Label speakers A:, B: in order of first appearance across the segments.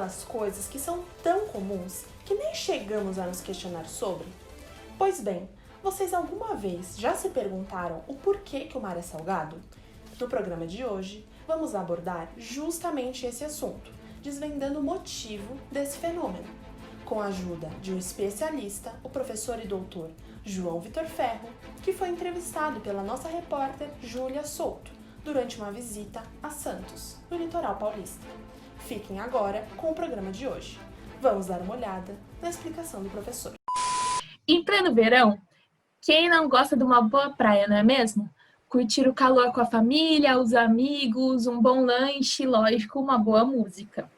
A: aquelas coisas que são tão comuns que nem chegamos a nos questionar sobre? Pois bem, vocês alguma vez já se perguntaram o porquê que o mar é salgado? No programa de hoje, vamos abordar justamente esse assunto, desvendando o motivo desse fenômeno, com a ajuda de um especialista, o professor e doutor João Vitor Ferro, que foi entrevistado pela nossa repórter Júlia Souto durante uma visita a Santos, no litoral paulista. Fiquem agora com o programa de hoje. Vamos dar uma olhada na explicação do professor.
B: Em pleno verão, quem não gosta de uma boa praia, não é mesmo? Curtir o calor com a família, os amigos, um bom lanche, lógico, uma boa música.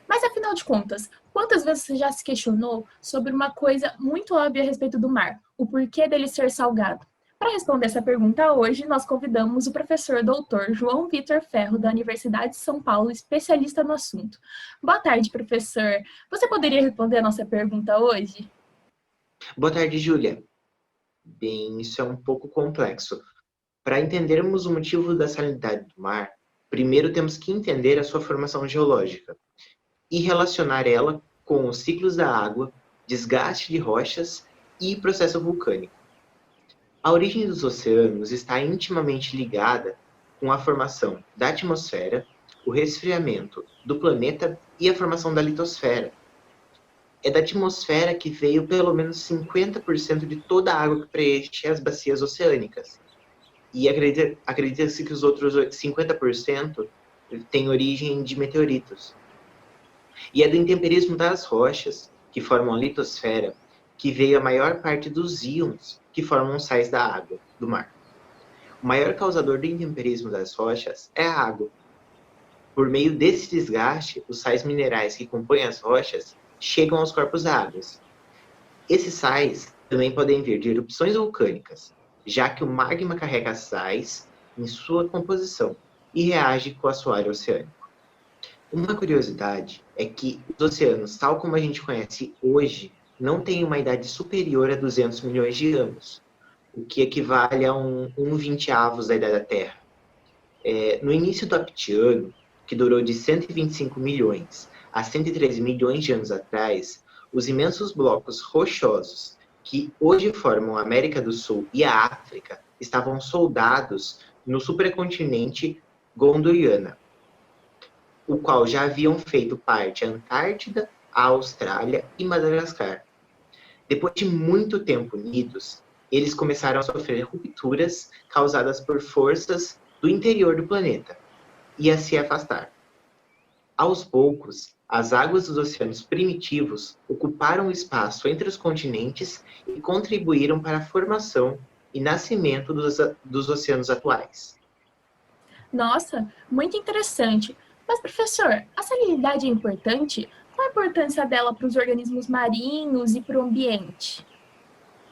B: Mas afinal de contas, quantas vezes você já se questionou sobre uma coisa muito óbvia a respeito do mar, o porquê dele ser salgado? Para responder essa pergunta hoje, nós convidamos o professor doutor João Vitor Ferro, da Universidade de São Paulo, especialista no assunto. Boa tarde, professor. Você poderia responder a nossa pergunta hoje?
C: Boa tarde, Júlia. Bem, isso é um pouco complexo. Para entendermos o motivo da salinidade do mar, primeiro temos que entender a sua formação geológica e relacionar ela com os ciclos da água, desgaste de rochas e processo vulcânico. A origem dos oceanos está intimamente ligada com a formação da atmosfera, o resfriamento do planeta e a formação da litosfera. É da atmosfera que veio pelo menos 50% de toda a água que preenche as bacias oceânicas. E acredita-se que os outros 50% têm origem de meteoritos. E é do intemperismo das rochas, que formam a litosfera, que veio a maior parte dos íons que formam os sais da água, do mar. O maior causador do intemperismo das rochas é a água. Por meio desse desgaste, os sais minerais que compõem as rochas chegam aos corpos d'água. Esses sais também podem vir de erupções vulcânicas, já que o magma carrega sais em sua composição e reage com o assoalho oceânico. Uma curiosidade é que os oceanos, tal como a gente conhece hoje, não têm uma idade superior a 200 milhões de anos, o que equivale a um 1/20 da idade da Terra. No início do Aptiano, que durou de 125 milhões a 113 milhões de anos atrás, os imensos blocos rochosos que hoje formam a América do Sul e a África estavam soldados no supercontinente Gondwana, o qual já haviam feito parte a Antártida, a Austrália e Madagascar. Depois de muito tempo unidos, eles começaram a sofrer rupturas causadas por forças do interior do planeta e a se afastar. Aos poucos, as águas dos oceanos primitivos ocuparam o espaço entre os continentes e contribuíram para a formação e nascimento dos oceanos atuais.
B: Nossa, muito interessante. Mas, professor, a salinidade é importante? Qual a importância dela para os organismos marinhos e para o ambiente?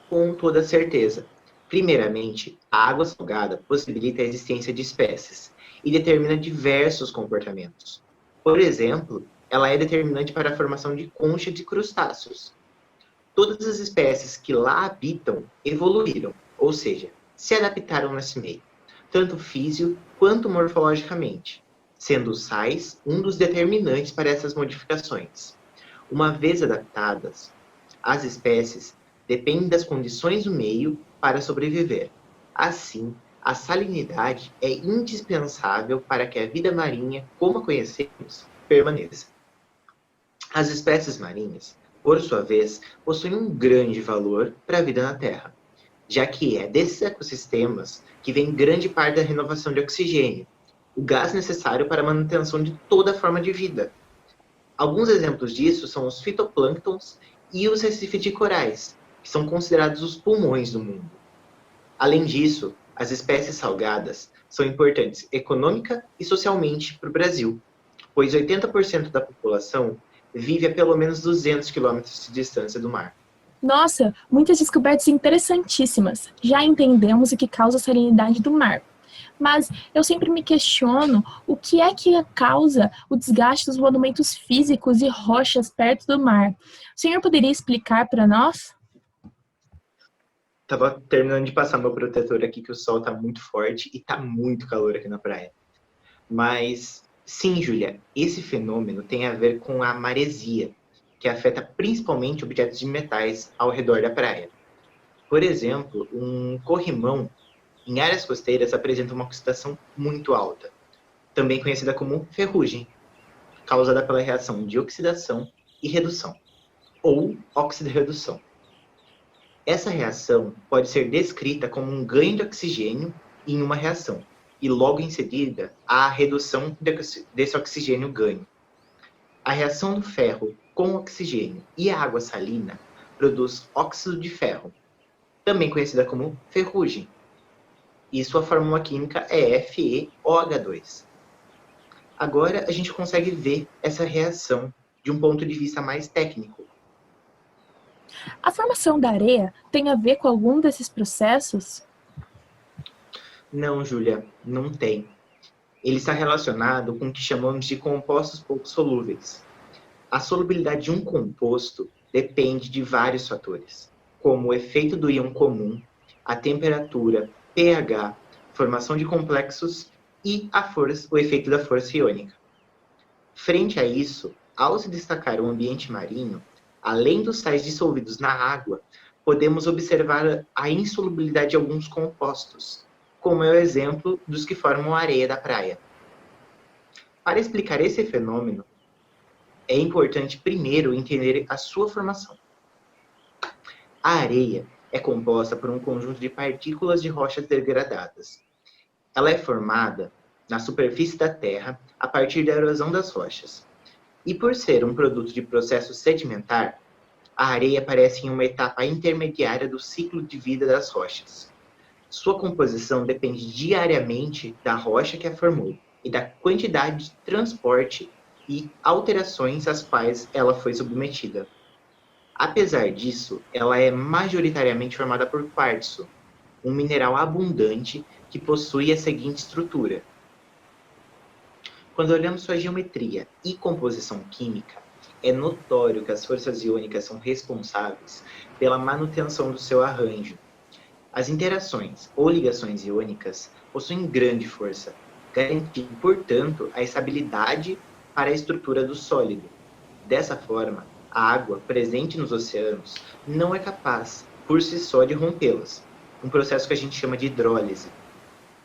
C: Com toda certeza. Primeiramente, a água salgada possibilita a existência de espécies e determina diversos comportamentos. Por exemplo, ela é determinante para a formação de concha de crustáceos. Todas as espécies que lá habitam evoluíram, ou seja, se adaptaram nesse meio, tanto físico quanto morfologicamente, sendo os sais um dos determinantes para essas modificações. Uma vez adaptadas, as espécies dependem das condições do meio para sobreviver. Assim, a salinidade é indispensável para que a vida marinha, como a conhecemos, permaneça. As espécies marinhas, por sua vez, possuem um grande valor para a vida na Terra, já que é desses ecossistemas que vem grande parte da renovação de oxigênio, o gás necessário para a manutenção de toda forma de vida. Alguns exemplos disso são os fitoplânctons e os recifes de corais, que são considerados os pulmões do mundo. Além disso, as espécies salgadas são importantes econômica e socialmente para o Brasil, pois 80% da população vive a pelo menos 200 quilômetros de distância do mar.
B: Nossa, muitas descobertas interessantíssimas. Já entendemos o que causa a salinidade do mar. Mas eu sempre me questiono o que é que causa o desgaste dos monumentos físicos e rochas perto do mar. O senhor poderia explicar para nós?
C: Tava terminando de passar meu protetor aqui, que o sol tá muito forte e tá muito calor aqui na praia. Mas Sim, Júlia, esse fenômeno tem a ver com a maresia, que afeta principalmente objetos de metais ao redor da praia. Por exemplo, um corrimão em áreas costeiras apresenta uma oxidação muito alta, também conhecida como ferrugem, causada pela reação de oxidação e redução, ou oxidorredução. Essa reação pode ser descrita como um ganho de oxigênio em uma reação, e logo em seguida, a redução desse oxigênio ganho. A reação do ferro com o oxigênio e a água salina produz óxido de ferro, também conhecida como ferrugem, e sua fórmula química é FeOH2. Agora a gente consegue ver essa reação de um ponto de vista mais técnico.
B: A formação da areia tem a ver com algum desses processos?
C: Não, Júlia, não tem. Ele está relacionado com o que chamamos de compostos pouco solúveis. A solubilidade de um composto depende de vários fatores, como o efeito do íon comum, a temperatura, pH, formação de complexos e o efeito da força iônica. Frente a isso, ao se destacar o ambiente marinho, além dos sais dissolvidos na água, podemos observar a insolubilidade de alguns compostos, como é o exemplo dos que formam a areia da praia. Para explicar esse fenômeno, é importante primeiro entender a sua formação. A areia é composta por um conjunto de partículas de rochas degradadas. Ela é formada na superfície da Terra a partir da erosão das rochas. E por ser um produto de processo sedimentar, a areia aparece em uma etapa intermediária do ciclo de vida das rochas. Sua composição depende diariamente da rocha que a formou e da quantidade de transporte e alterações às quais ela foi submetida. Apesar disso, ela é majoritariamente formada por quartzo, um mineral abundante que possui a seguinte estrutura. Quando olhamos sua geometria e composição química, é notório que as forças iônicas são responsáveis pela manutenção do seu arranjo. As interações ou ligações iônicas possuem grande força, garantindo, portanto, a estabilidade para a estrutura do sólido. Dessa forma, a água presente nos oceanos não é capaz, por si só, de rompê-las, um processo que a gente chama de hidrólise,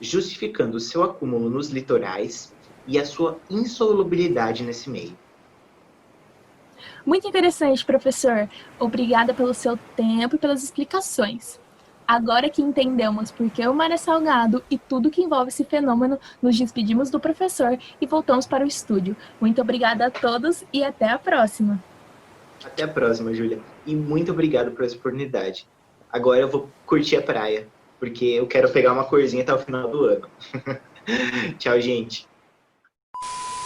C: justificando o seu acúmulo nos litorais e a sua insolubilidade nesse meio.
B: Muito interessante, professor. Obrigada pelo seu tempo e pelas explicações. Agora que entendemos por que o mar é salgado e tudo que envolve esse fenômeno, nos despedimos do professor e voltamos para o estúdio. Muito obrigada a todos e até a próxima.
C: Até a próxima, Júlia. E muito obrigado por essa oportunidade. Agora eu vou curtir a praia, porque eu quero pegar uma corzinha até o final do ano. Tchau, gente.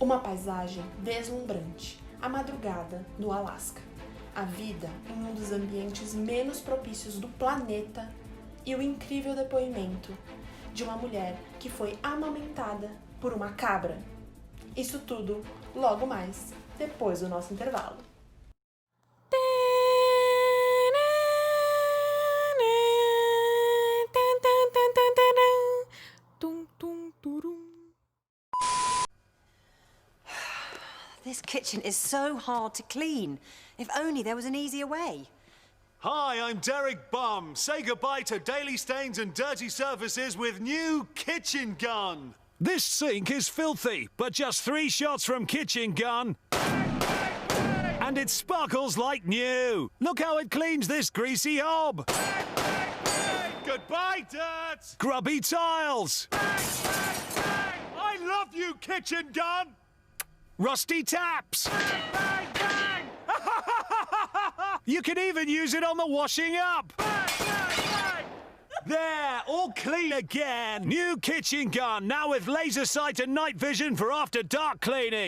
A: Uma paisagem deslumbrante. A madrugada no Alasca. A vida em um dos ambientes menos propícios do planeta e o incrível depoimento de uma mulher que foi amamentada por uma cabra. Isso tudo logo mais, depois do nosso intervalo.
D: This kitchen is so hard to clean. If only there was an easier way.
E: Hi, I'm Derek Bum. Say goodbye to daily stains and dirty surfaces with new Kitchen Gun.
F: This sink is filthy, but just 3 shots from Kitchen Gun and it sparkles like new. Look how it cleans this greasy hob.
E: Goodbye, dirt!
F: Grubby tiles.
E: I love you, Kitchen Gun!
F: Rusty taps.
E: Bang, bang!
F: You can even use it on the washing up.
E: Bang, bang, bang!
F: There, all clean again. New Kitchen Gun, now with laser sight and night vision for after dark cleaning.